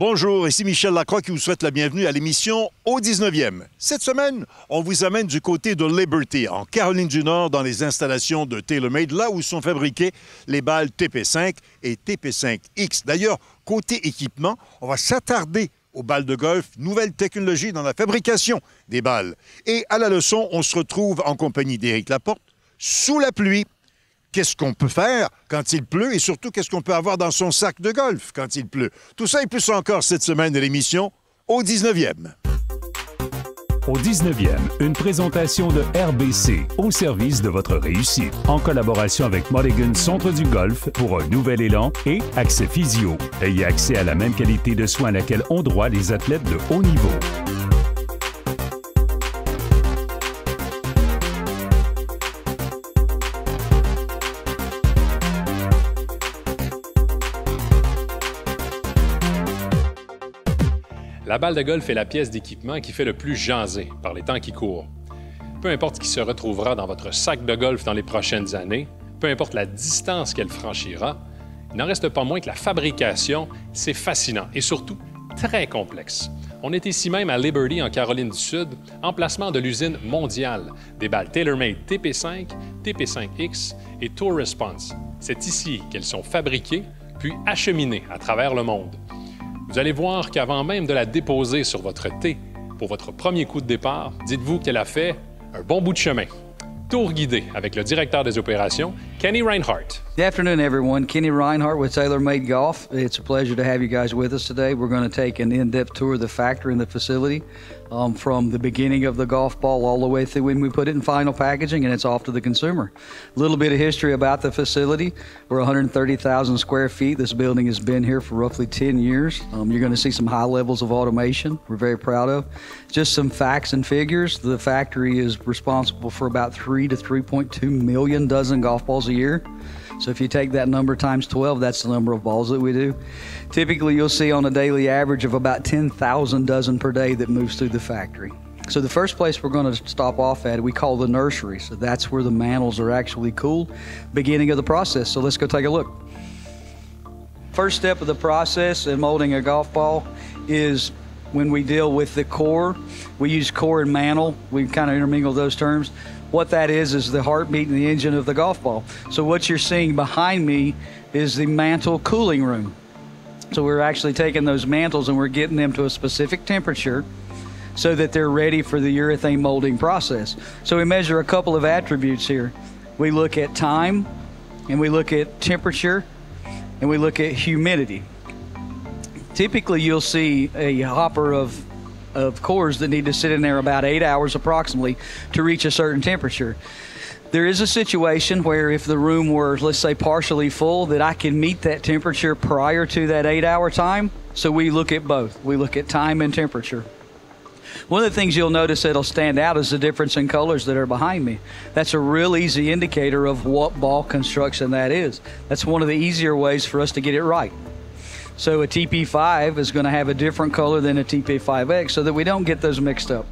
Bonjour, ici Michel Lacroix qui vous souhaite la bienvenue à l'émission Au 19e. Cette semaine, on vous amène du côté de Liberty, en Caroline du Nord, dans les installations de TaylorMade, là où sont fabriquées les balles TP5 et TP5X. D'ailleurs, côté équipement, on va s'attarder aux balles de golf, nouvelle technologie dans la fabrication des balles. Et à la leçon, on se retrouve en compagnie d'Éric Laporte, sous la pluie. Qu'est-ce qu'on peut faire quand il pleut et surtout, qu'est-ce qu'on peut avoir dans son sac de golf quand il pleut? Tout ça et plus encore cette semaine de l'émission Au 19e. Au 19e, une présentation de RBC au service de votre réussite. En collaboration avec Mulligan Centre du Golf pour un nouvel élan et Accès Physio. Ayez accès à la même qualité de soins à laquelle ont droit les athlètes de haut niveau. La balle de golf est la pièce d'équipement qui fait le plus jaser par les temps qui courent. Peu importe ce qui se retrouvera dans votre sac de golf dans les prochaines années, peu importe la distance qu'elle franchira, il n'en reste pas moins que la fabrication, c'est fascinant et surtout très complexe. On est ici même à Liberty, en Caroline du Sud, emplacement de l'usine mondiale des balles TaylorMade TP5, TP5X et Tour Response. C'est ici qu'elles sont fabriquées puis acheminées à travers le monde. Vous allez voir qu'avant même de la déposer sur votre tee pour votre premier coup de départ, dites-vous qu'elle a fait un bon bout de chemin. Tour guidé avec le directeur des opérations, Kenny Reinhardt. Good afternoon, everyone. Kenny Reinhardt with TaylorMade Golf. It's a pleasure to have you guys with us today. We're going to take an in-depth tour of the factory and the facility from the beginning of the golf ball all the way through when we put it in final packaging and it's off to the consumer. A little bit of history about the facility. We're 130,000 square feet. This building has been here for roughly 10 years. You're going to see some high levels of automation we're very proud of. Just some facts and figures. The factory is responsible for about 3 to 3.2 million dozen golf balls a year. So if you take that number times 12, that's the number of balls that we do. Typically, you'll see on a daily average of about 10,000 dozen per day that moves through the factory. So the first place we're going to stop off at, we call the nursery. So that's where the mantles are actually cooled, beginning of the process. So let's go take a look. First step of the process in molding a golf ball is when we deal with the core. We use core and mantle. We kind of intermingle those terms. What that is the heartbeat and the engine of the golf ball. So what you're seeing behind me is the mantle cooling room. So we're actually taking those mantles and we're getting them to a specific temperature so that they're ready for the urethane molding process. So we measure a couple of attributes here. We look at time, and we look at temperature, and we look at humidity. Typically you'll see a hopper of cores that need to sit in there about 8 hours approximately to reach a certain temperature. There is a situation where if the room were, let's say, partially full, that I can meet that temperature prior to that 8-hour time. So we look at both. We look at time and temperature. One of the things you'll notice that'll stand out is the difference in colors that are behind me. That's a real easy indicator of what ball construction that is. That's one of the easier ways for us to get it right. So a TP5 is going to have a different color than a TP5X so that we don't get those mixed up.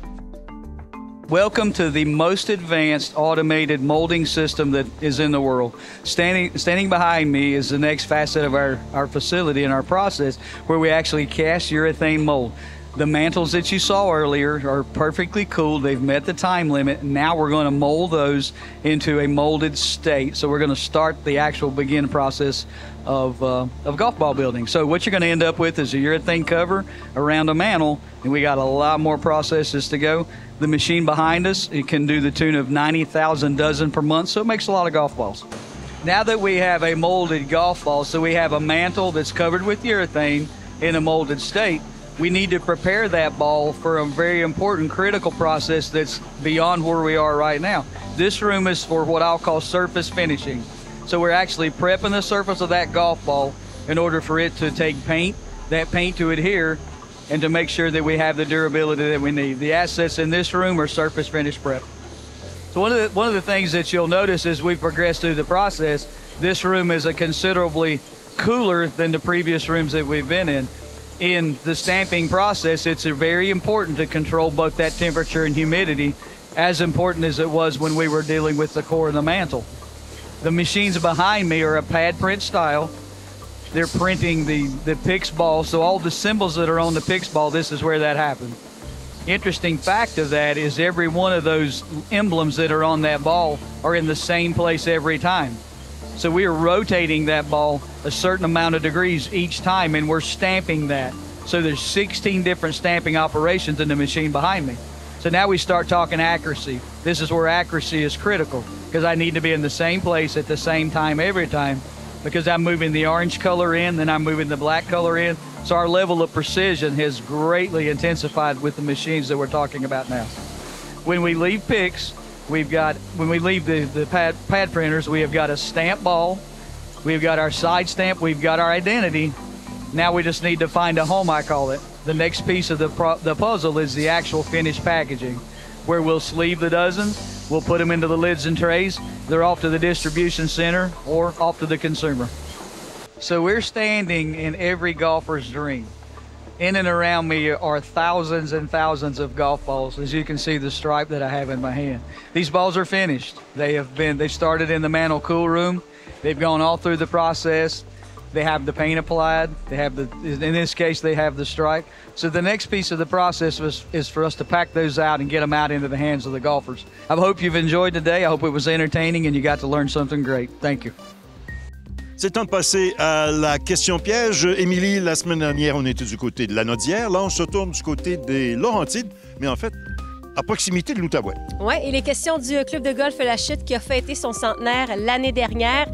Welcome to the most advanced automated molding system that is in the world. Standing behind me is the next facet of our facility and our process where we actually cast urethane mold. The mantles that you saw earlier are perfectly cooled. They've met the time limit. Now we're going to mold those into a molded state. So we're going to start the actual begin process of golf ball building. So what you're going to end up with is a urethane cover around a mantle, and we got a lot more processes to go. The machine behind us, it can do the tune of 90,000 dozen per month, so it makes a lot of golf balls. Now that we have a molded golf ball, so we have a mantle that's covered with urethane in a molded state, we need to prepare that ball for a very important critical process that's beyond where we are right now. This room is for what I'll call surface finishing. So we're actually prepping the surface of that golf ball in order for it to take paint, that paint to adhere, and to make sure that we have the durability that we need. The assets in this room are surface finish prep. So one of the things that you'll notice as we progress through the process, this room is a considerably cooler than the previous rooms that we've been in. In the stamping process, it's very important to control both that temperature and humidity, as important as it was when we were dealing with the core and the mantle. The machines behind me are a pad print style. they're printing the PIX ball. So all the symbols that are on the PIX ball, this is where that happened. Interesting fact of that is every one of those emblems that are on that ball are in the same place every time. So we are rotating that ball a certain amount of degrees each time, and we're stamping that. So there's 16 different stamping operations in the machine behind me. So now we start talking accuracy. This is where accuracy is critical, because I need to be in the same place at the same time every time, because I'm moving the orange color in, then I'm moving the black color in. So our level of precision has greatly intensified with the machines that we're talking about now. When we leave PIX, when we leave the pad printers, we have got a stamp ball, we've got our side stamp, we've got our identity. Now we just need to find a home, I call it. The next piece of the puzzle is the actual finished packaging, where we'll sleeve the dozens, we'll put them into the lids and trays, they're off to the distribution center or off to the consumer. So we're standing in every golfer's dream. In and around me are thousands and thousands of golf balls. As you can see, the stripe that I have in my hand. These balls are finished. They started in the Mantle Cool Room. They've gone all through the process. They have the paint applied. They have in this case, they have the stripe. So the next piece of the process is for us to pack those out and get them out into the hands of the golfers. I hope you've enjoyed today. I hope it was entertaining and you got to learn something great. Thank you. C'est temps de passer à la question piège. Émilie, la semaine dernière, on était du côté de la Nodière. Là, on se tourne du côté des Laurentides, mais en fait, à proximité de l'Outaouais. Oui, il est question du club de golf La Chute qui a fêté son centenaire l'année dernière.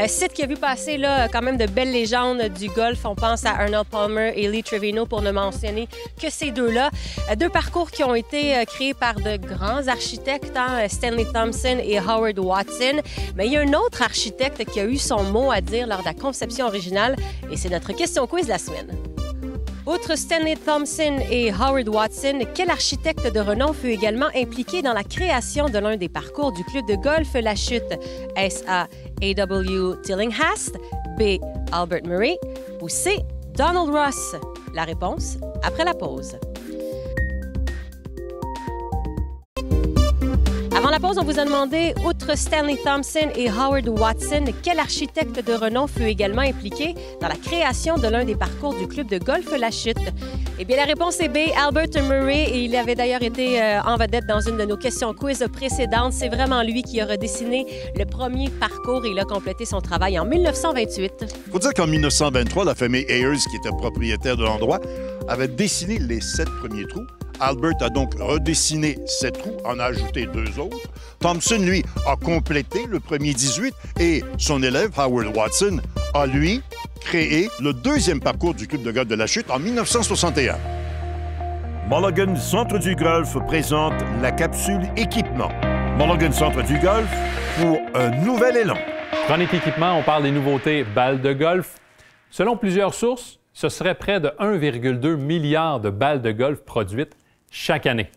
Site qui a vu passer là, quand même de belles légendes du golf. On pense à Arnold Palmer et Lee Trevino pour ne mentionner que ces deux-là. Deux parcours qui ont été créés par de grands architectes, Stanley Thompson et Howard Watson. Mais il y a un autre architecte qui a eu son mot à dire lors de la conception originale et c'est notre question quiz de la semaine. Outre Stanley Thompson et Howard Watson, quel architecte de renom fut également impliqué dans la création de l'un des parcours du club de golf La Chute? Est-ce A. A.W. Tillinghast, B. Albert Murray ou C. Donald Ross? La réponse après la pause. Avant la pause, on vous a demandé, outre Stanley Thompson et Howard Watson, quel architecte de renom fut également impliqué dans la création de l'un des parcours du club de golf La Chute? Eh bien, la réponse est B, Albert Murray, et il avait d'ailleurs été en vedette dans une de nos questions quiz précédentes. C'est vraiment lui qui a redessiné le premier parcours et il a complété son travail en 1928. Il faut dire qu'en 1923, la famille Ayers, qui était propriétaire de l'endroit, avait dessiné les 7 premiers trous. Albert a donc redessiné 7 trous, en a ajouté 2 autres. Thompson, lui, a complété le premier 18 et son élève, Howard Watson, a, lui, créé le deuxième parcours du club de golf de La Chute en 1961. Mulligan Centre du Golf présente la capsule équipement. Mulligan Centre du Golf pour un nouvel élan. Chronique équipement, on parle des nouveautés balles de golf. Selon plusieurs sources, ce serait près de 1,2 milliard de balles de golf produites chaque année.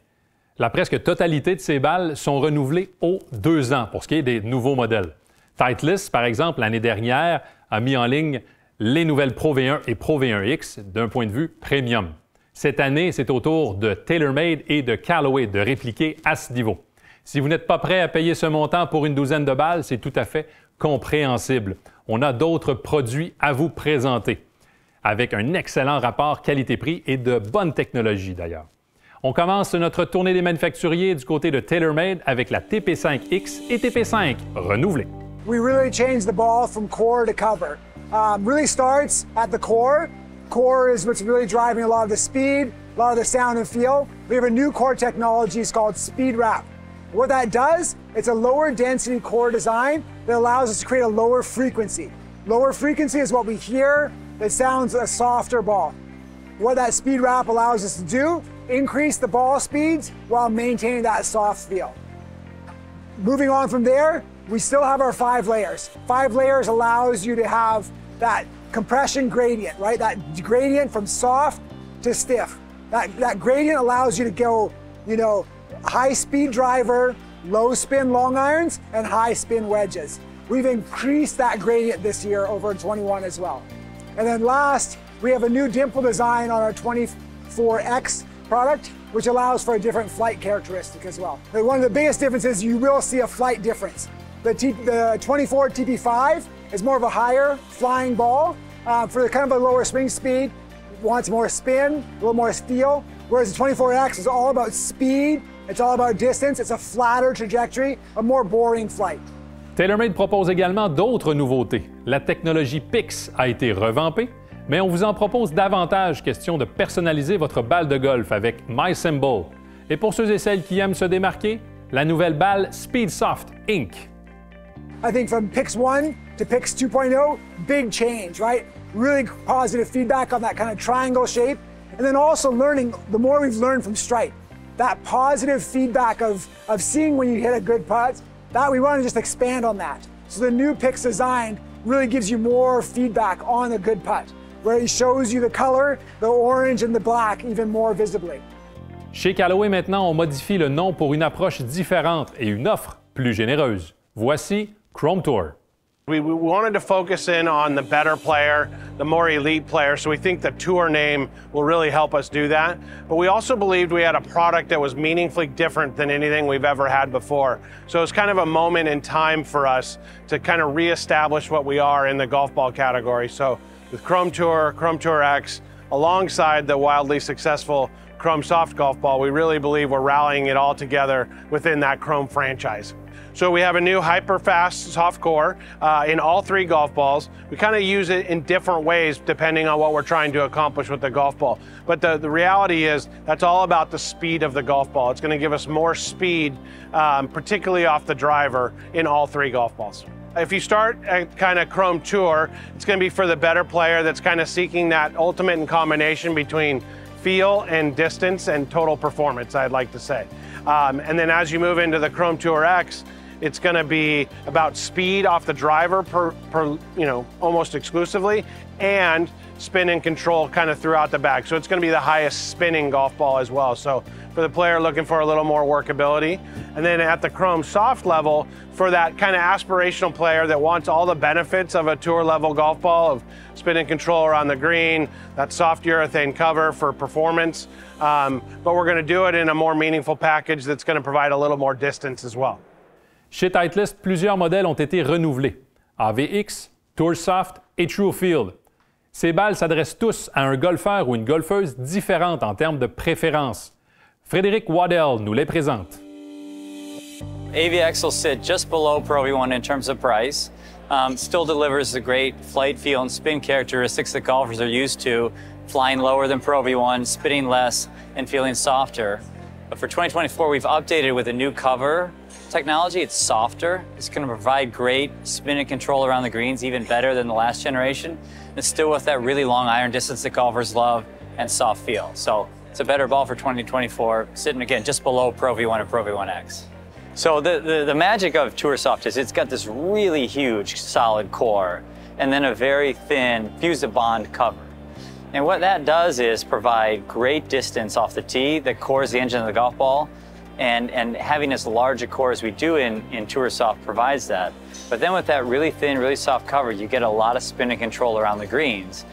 La presque totalité de ces balles sont renouvelées aux 2 ans pour ce qui est des nouveaux modèles. Titleist, par exemple, l'année dernière, a mis en ligne les nouvelles Pro V1 et Pro V1X d'un point de vue premium. Cette année, c'est au tour de TaylorMade et de Callaway de répliquer à ce niveau. Si vous n'êtes pas prêt à payer ce montant pour une douzaine de balles, c'est tout à fait compréhensible. On a d'autres produits à vous présenter, avec un excellent rapport qualité-prix et de bonnes technologies d'ailleurs. On commence notre tournée des manufacturiers du côté de TaylorMade avec la TP5X et TP5 renouvelée. We really changed the ball from core to cover. Really starts at the core. Core is what's really driving a lot of the speed, a lot of the sound and feel. We have a new core technology, it's called Speed Wrap. What that does, it's a lower density core design that allows us to create a lower frequency. Lower frequency is what we hear that sounds a softer ball. What that Speed Wrap allows us to do, increase the ball speeds while maintaining that soft feel. Moving on from there, we still have our 5 layers. 5 layers allows you to have that compression gradient, right? That gradient from soft to stiff. That gradient allows you to go, high speed driver, low spin long irons, and high spin wedges. We've increased that gradient this year over 21 as well. And then last, we have a new dimple design on our 24X product, which allows for a different flight characteristic as well. But one of the biggest differences, you will see a flight difference. The 24 TP5 is more of a higher flying ball, for kind of a lower swing speed, wants more spin, a little more feel, whereas the 24X is all about speed, it's all about distance, it's a flatter trajectory, a more boring flight. TaylorMade propose également d'autres nouveautés. La technologie PIX a été revampée, mais on vous en propose davantage, question de personnaliser votre balle de golf avec MySymbol. Et pour ceux et celles qui aiment se démarquer, la nouvelle balle Speedsoft Ink. I think from PIX 1 to PIX 2.0, big change, right? Really positive feedback on that kind of triangle shape. And then also learning, the more we've learned from Stripe, that positive feedback of seeing when you hit a good putt, that we want to just expand on that. So the new PIX design really gives you more feedback on a good putt, where it shows you the color, the orange and the black even more visibly. Chez Callaway maintenant, on modifie le nom pour une approche différente et une offre plus généreuse. Voici Chrome Tour. We wanted to focus in on the better player, the more elite player, so we think the Tour name will really help us do that. But we also believed we had a product that was meaningfully different than anything we've ever had before. So it's kind of a moment in time for us to kind of reestablish what we are in the golf ball category. So with Chrome Tour X, alongside the wildly successful Chrome Soft golf ball, we really believe we're rallying it all together within that Chrome franchise. So we have a new hyper-fast soft core in all three golf balls. We kind of use it in different ways depending on what we're trying to accomplish with the golf ball. But the reality is that's all about the speed of the golf ball. It's going to give us more speed, particularly off the driver, in all three golf balls. If you start at kind of Chrome Tour, it's going to be for the better player that's kind of seeking that ultimate in combination between feel and distance and total performance, I'd like to say. And then as you move into the Chrome Tour X, it's going to be about speed off the driver almost exclusively, and spin and control kind of throughout the bag. So it's going to be the highest spinning golf ball as well. So for the player looking for a little more workability. And then at the Chrome Soft level, for that kind of aspirational player that wants all the benefits of a tour level golf ball, of spin and control around the green, that soft urethane cover for performance. But we're going to do it in a more meaningful package that's going to provide a little more distance as well. Chez Titleist, plusieurs modèles ont été renouvelés. AVX, Tour Soft et TrueField. Ces balles s'adressent tous à un golfeur ou une golfeuse différente en termes de préférence. Frédéric Waddell nous les présente. AVX will sit just below Pro V1 in terms of price. Still delivers the great flight, feel, and spin characteristics that golfers are used to, flying lower than Pro V1, spinning less, and feeling softer. But for 2024, we've updated with a new cover technology. It's softer. It's going to provide great spin and control around the greens, even better than the last generation. And still with that really long iron distance that golfers love and soft feel. So it's a better ball for 2024, sitting again just below Pro V1 and Pro V1X. So the magic of Tour Soft is it's got this really huge solid core and then a very thin Fuse-a-Bond cover. And what that does is provide great distance off the tee that cores the engine of the golf ball. And having as large a core as we do in Tour Soft provides that. But then with that really thin, really soft cover, you get a lot of spin and control around the greens.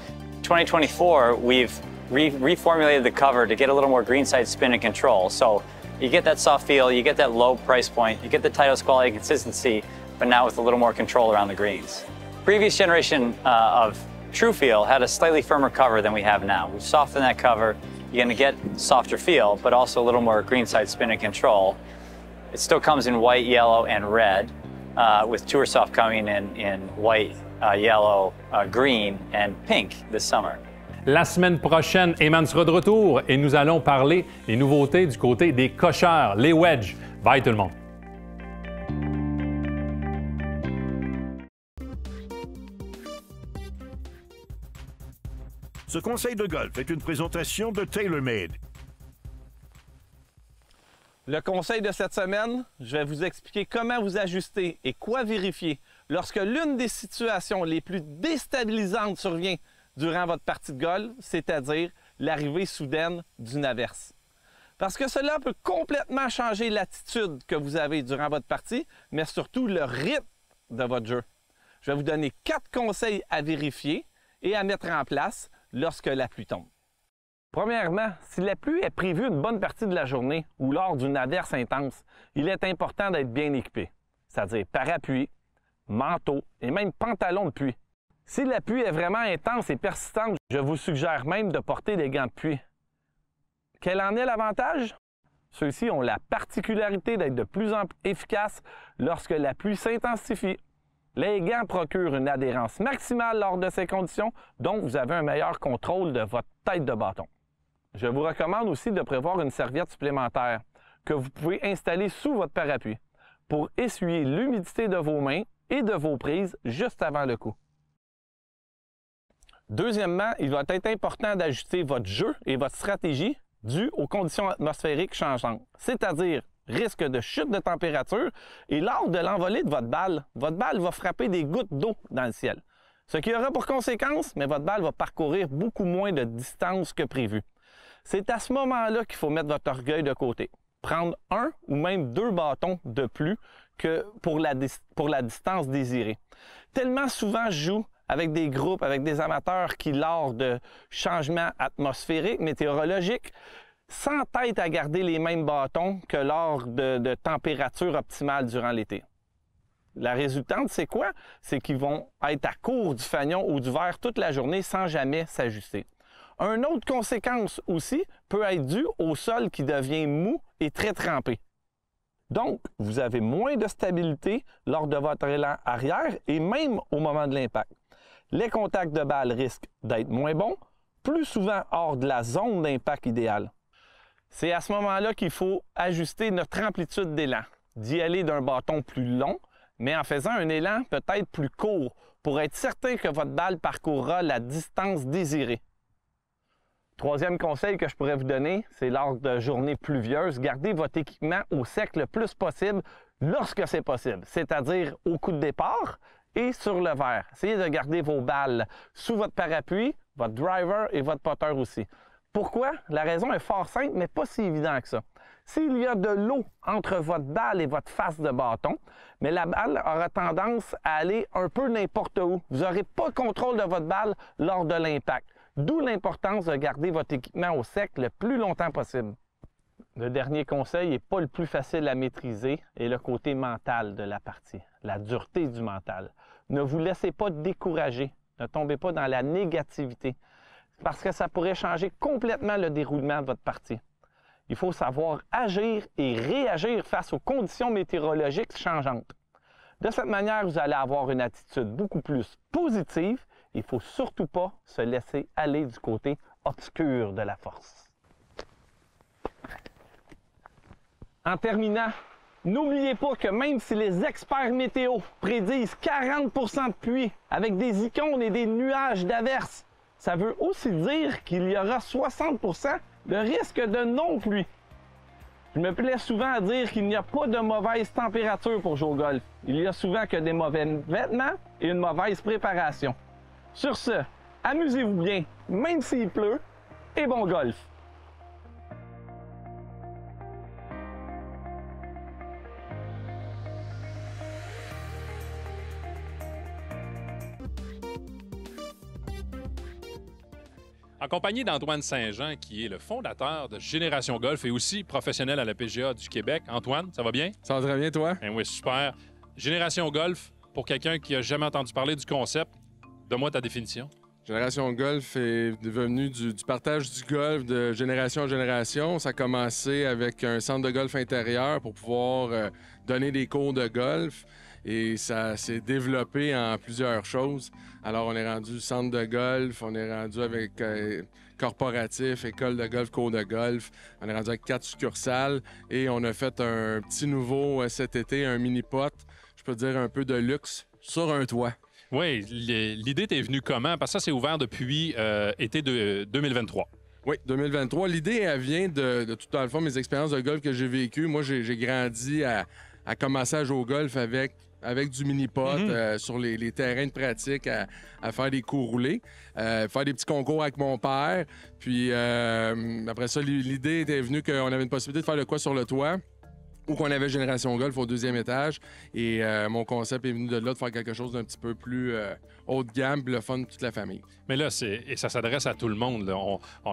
2024, we've reformulated the cover to get a little more greenside spin and control. So you get that soft feel, you get that low price point, you get the Titleist quality and consistency, but now with a little more control around the greens. Previous generation of TrueFeel had a slightly firmer cover than we have now. We've softened that cover. You're going to get softer feel, but also a little more greenside spin and control. It still comes in white, yellow, and red, with Tour Soft coming in white, yellow, green, and pink this summer. La semaine prochaine, Eman sera de retour et nous allons parler des nouveautés du côté des cocheurs, les wedges. Bye tout le monde! Ce conseil de golf est une présentation de TaylorMade. Le conseil de cette semaine, je vais vous expliquer comment vous ajuster et quoi vérifier lorsque l'une des situations les plus déstabilisantes survient durant votre partie de golf, c'est-à-dire l'arrivée soudaine d'une averse. Parce que cela peut complètement changer l'attitude que vous avez durant votre partie, mais surtout le rythme de votre jeu. Je vais vous donner 4 conseils à vérifier et à mettre en place lorsque la pluie tombe. Premièrement, si la pluie est prévue une bonne partie de la journée ou lors d'une averse intense, il est important d'être bien équipé, c'est-à-dire parapluie, manteau et même pantalon de pluie. Si la pluie est vraiment intense et persistante, je vous suggère même de porter des gants de pluie. Quel en est l'avantage? Ceux-ci ont la particularité d'être de plus en plus efficaces lorsque la pluie s'intensifie. Les gants procurent une adhérence maximale lors de ces conditions, donc vous avez un meilleur contrôle de votre tête de bâton. Je vous recommande aussi de prévoir une serviette supplémentaire que vous pouvez installer sous votre parapluie pour essuyer l'humidité de vos mains et de vos prises juste avant le coup. Deuxièmement, il va être important d'ajuster votre jeu et votre stratégie dû aux conditions atmosphériques changeantes, c'est-à-dire risque de chute de température et lors de l'envolée de votre balle va frapper des gouttes d'eau dans le ciel. Ce qui aura pour conséquence, mais votre balle va parcourir beaucoup moins de distance que prévu. C'est à ce moment-là qu'il faut mettre votre orgueil de côté. Prendre un ou même deux bâtons de plus que pour la distance désirée. Tellement souvent, je joue avec des groupes, avec des amateurs qui, lors de changements atmosphériques, météorologiques, s'entêtent à garder les mêmes bâtons que lors de températures optimales durant l'été. La résultante, c'est quoi? C'est qu'ils vont être à court du fanion ou du verre toute la journée sans jamais s'ajuster. Une autre conséquence aussi peut être due au sol qui devient mou et très trempé. Donc, vous avez moins de stabilité lors de votre élan arrière et même au moment de l'impact. Les contacts de balle risquent d'être moins bons, plus souvent hors de la zone d'impact idéale. C'est à ce moment-là qu'il faut ajuster notre amplitude d'élan, d'y aller d'un bâton plus long, mais en faisant un élan peut-être plus court pour être certain que votre balle parcourra la distance désirée. Troisième conseil que je pourrais vous donner, c'est lors de journées pluvieuses, gardez votre équipement au sec le plus possible lorsque c'est possible, c'est-à-dire au coup de départ et sur le verre. Essayez de garder vos balles sous votre parapluie, votre driver et votre putter aussi. Pourquoi? La raison est fort simple, mais pas si évident que ça. S'il y a de l'eau entre votre balle et votre face de bâton, mais la balle aura tendance à aller un peu n'importe où. Vous n'aurez pas le contrôle de votre balle lors de l'impact. D'où l'importance de garder votre équipement au sec le plus longtemps possible. Le dernier conseil n'est pas le plus facile à maîtriser et le côté mental de la partie, la dureté du mental. Ne vous laissez pas décourager, ne tombez pas dans la négativité, parce que ça pourrait changer complètement le déroulement de votre partie. Il faut savoir agir et réagir face aux conditions météorologiques changeantes. De cette manière, vous allez avoir une attitude beaucoup plus positive. Il ne faut surtout pas se laisser aller du côté obscur de la force. En terminant, n'oubliez pas que même si les experts météo prédisent 40 % de pluie avec des icônes et des nuages d'averses, ça veut aussi dire qu'il y aura 60 % de risque de non-pluie. Je me plais souvent à dire qu'il n'y a pas de mauvaise température pour jouer au golf. Il y a souvent que des mauvais vêtements et une mauvaise préparation. Sur ce, amusez-vous bien, même s'il pleut, et bon golf! En compagnie d'Antoine Saint-Jean, qui est le fondateur de Génération Golf et aussi professionnel à la PGA du Québec. Antoine, ça va bien? Ça va très bien, toi? Oui, super. Génération Golf, pour quelqu'un qui n'a jamais entendu parler du concept, donne-moi ta définition. Génération Golf est devenu du partage du golf de génération en génération. Ça a commencé avec un centre de golf intérieur pour pouvoir donner des cours de golf. Et ça s'est développé en plusieurs choses. Alors, on est rendu centre de golf, on est rendu avec corporatif, école de golf, cours de golf. On est rendu avec 4 succursales et on a fait un petit nouveau cet été, un mini-pot, je peux dire un peu de luxe, sur un toit. Oui, l'idée t'est venue comment? Parce que ça, c'est ouvert depuis été de 2023. Oui, 2023. L'idée, elle vient de tout dans le fond, mes expériences de golf que j'ai vécues. Moi, j'ai grandi à commencer à jouer au golf avec du mini-pot sur les terrains de pratique, à faire des coups roulés, faire des petits concours avec mon père. Puis après ça, l'idée était venue qu'on avait une possibilité de faire de quoi sur le toit. où qu'on avait Génération Golf au 2e étage. Et mon concept est venu de là, de faire quelque chose d'un petit peu plus haut de gamme, puis le fun de toute la famille. Mais là, ça s'adresse à tout le monde. Là.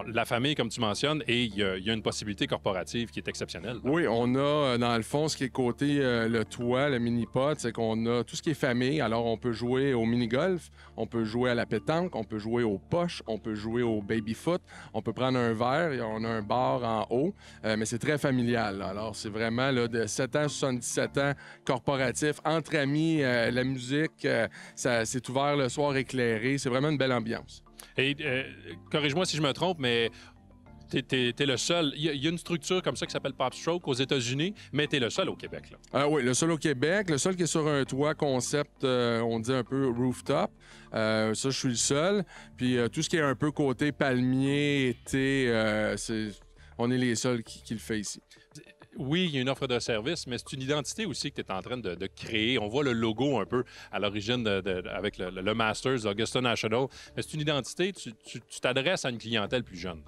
La famille, comme tu mentionnes, et il y a une possibilité corporative qui est exceptionnelle. Là. Oui, on a, dans le fond, ce qui est côté le toit, le mini-pod, c'est qu'on a tout ce qui est famille. Alors, on peut jouer au mini-golf, on peut jouer à la pétanque, on peut jouer aux poches, on peut jouer au baby-foot, on peut prendre un verre, et on a un bar en haut, mais c'est très familial. Là. Alors, c'est vraiment là, de 7 ans, 77 ans, corporatif, entre amis, la musique, c'est ouvert le soir éclairé. C'est vraiment une belle ambiance. Et corrige-moi si je me trompe, mais t'es le seul. Il y a une structure comme ça qui s'appelle PopStroke aux États-Unis, mais t'es le seul au Québec. Là. Oui, le seul au Québec. Le seul qui est sur un toit concept, on dit un peu rooftop. Ça, je suis le seul. Puis tout ce qui est un peu côté palmier, été, on est les seuls qui le fait ici. Oui, il y a une offre de service, mais c'est une identité aussi que tu es en train de créer. On voit le logo un peu à l'origine avec le Masters, Augusta National. Mais c'est une identité, tu t'adresses à une clientèle plus jeune.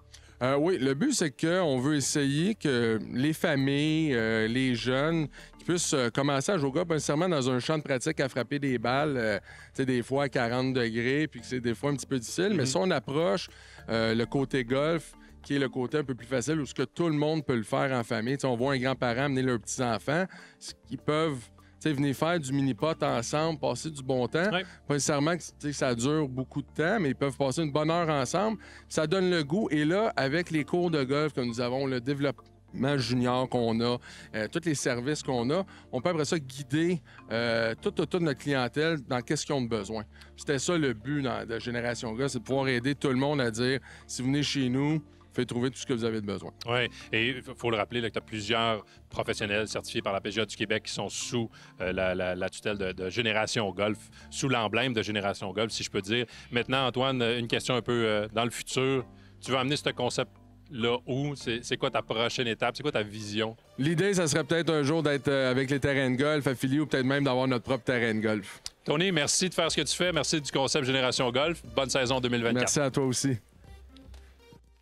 Oui, le but, c'est qu'on veut essayer que les familles, les jeunes, qui puissent commencer à jouer au golf, pas nécessairement dans un champ de pratique à frapper des balles, des fois à 40 degrés, puis que c'est des fois un petit peu difficile. Mais si on approche le côté golf, qui est le côté un peu plus facile, où ce que tout le monde peut le faire en famille. T'sais, on voit un grand-parent amener leurs petits-enfants, qui peuvent venir faire du mini-pot ensemble, passer du bon temps. Ouais. Pas nécessairement que ça dure beaucoup de temps, mais ils peuvent passer une bonne heure ensemble. Ça donne le goût. Et là, avec les cours de golf que nous avons, le développement junior qu'on a, tous les services qu'on a, on peut après ça guider toute notre clientèle dans qu'est-ce qu'ils ont de besoin. C'était ça le but de Génération Golf, c'est de pouvoir aider tout le monde à dire, si vous venez chez nous, faites trouver tout ce que vous avez de besoin. Oui, et il faut le rappeler là, que tu as plusieurs professionnels certifiés par la PGA du Québec qui sont sous la tutelle de Génération Golf, sous l'emblème de Génération Golf, si je peux dire. Maintenant, Antoine, une question un peu dans le futur. Tu veux amener ce concept-là où? C'est quoi ta prochaine étape? C'est quoi ta vision? L'idée, ça serait peut-être un jour d'être avec les terrains de golf affiliés ou peut-être même d'avoir notre propre terrain de golf. Tony, merci de faire ce que tu fais. Merci du concept Génération Golf. Bonne saison 2024. Merci à toi aussi.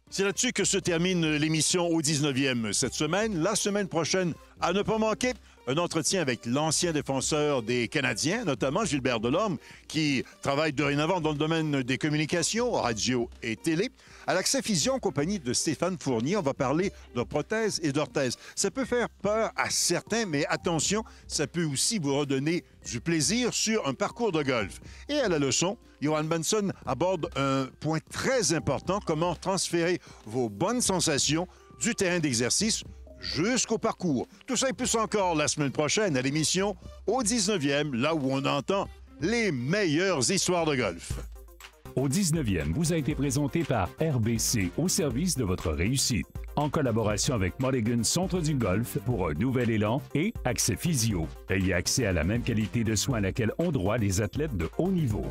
C'est là-dessus que se termine l'émission au 19e cette semaine. La semaine prochaine, à ne pas manquer, un entretien avec l'ancien défenseur des Canadiens, notamment Gilbert Delorme, qui travaille dorénavant dans le domaine des communications, radio et télé. À l'Accès Fusion, en compagnie de Stéphane Fournier, on va parler de prothèses et d'orthèses. Ça peut faire peur à certains, mais attention, ça peut aussi vous redonner du plaisir sur un parcours de golf. Et à la leçon, Johan Benson aborde un point très important, comment transférer vos bonnes sensations du terrain d'exercice jusqu'au parcours. Tout ça et plus encore la semaine prochaine à l'émission au 19e, là où on entend les meilleures histoires de golf. Au 19e vous a été présenté par RBC au service de votre réussite. En collaboration avec Mulligan Centre du Golf pour un nouvel élan et Accès Physio. Ayez accès à la même qualité de soins à laquelle ont droit les athlètes de haut niveau.